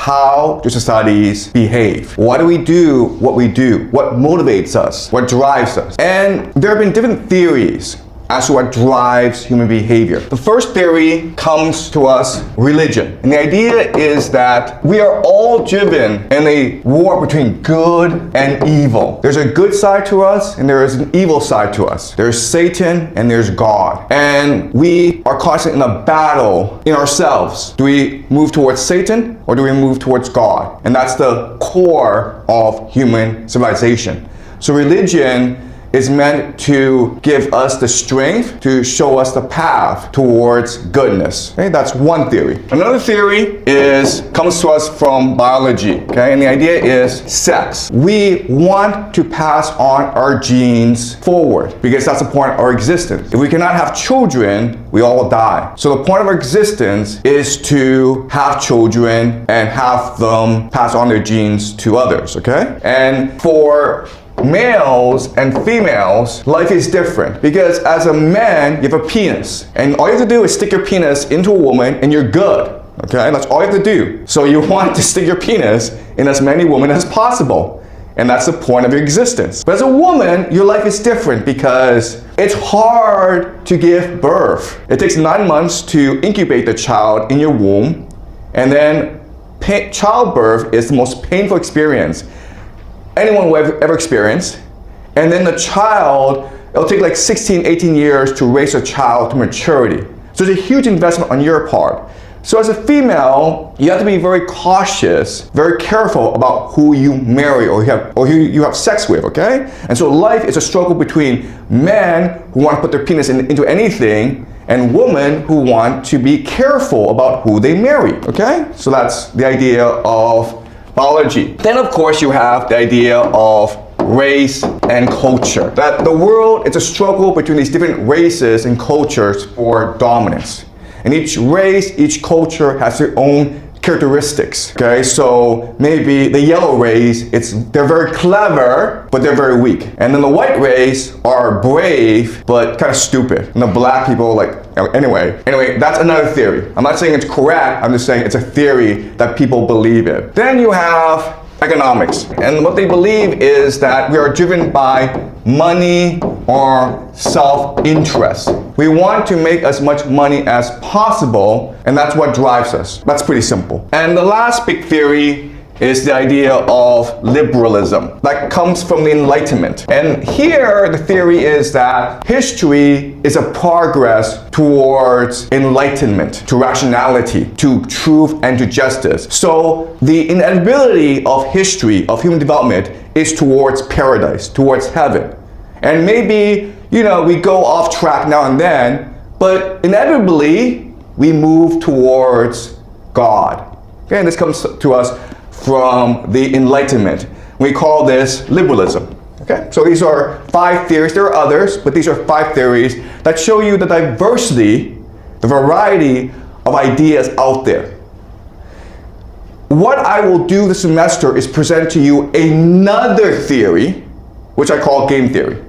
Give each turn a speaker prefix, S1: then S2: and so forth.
S1: How do societies behave? Why do we do what we do? What motivates us? What drives us? And there have been different theories as to what drives human behavior. The first theory comes to us, religion. And the idea is that we are all driven in a war between good and evil. There's a good side to us and there is an evil side to us. There's Satan and there's God. And we are constantly in a battle in ourselves. Do we move towards Satan or do we move towards God? And that's the core of human civilization. So religion is meant to give us the strength to show us the path towards goodness. Okay, that's one theory. Another theory comes to us from biology. Okay, and the idea is sex. We want to pass on our genes forward because that's the point of our existence. If we cannot have children, we all die. So the point of our existence is to have children and have them pass on their genes to others. Okay, and for males and females, life is different because as a man, you have a penis, and all you have to do is stick your penis into a woman and you're good. Okay, that's all you have to do. So you want to stick your penis in as many women as possible, and that's the point of your existence. But as a woman, your life is different because it's hard to give birth. It takes 9 months to incubate the child in your womb, and then childbirth is the most painful experience anyone will ever experience. And then the child, it'll take like 16, 18 years to raise a child to maturity. So it's a huge investment on your part. So as a female, you have to be very cautious, very careful about who you marry or who you have sex with, okay? And so life is a struggle between men who want to put their penis into anything and women who want to be careful about who they marry, okay? So that's the idea of biology. Then of course you have the idea of race and culture. That the world is a struggle between these different races and cultures for dominance. And each race, each culture has their own characteristics. Okay, so maybe the yellow race, they're very clever, but they're very weak. And then the white race are brave, but kind of stupid. And the black people, anyway, that's another theory. I'm not saying it's correct, I'm just saying it's a theory that people believe in. Then you have economics. And what they believe is that we are driven by money or self-interest. We want to make as much money as possible, and that's what drives us. That's pretty simple. And the last big theory is the idea of liberalism. That comes from the Enlightenment. And here the theory is that history is a progress towards enlightenment, to rationality, to truth, and to justice. So the inevitability of history, of human development, is towards paradise, towards heaven. And maybe, we go off track now and then, but inevitably we move towards God. Okay, and this comes to us from the Enlightenment. We call this liberalism. Okay, so these are 5 theories. There are others, but these are 5 theories that show you the diversity, the variety of ideas out there. What I will do this semester is present to you another theory, which I call game theory.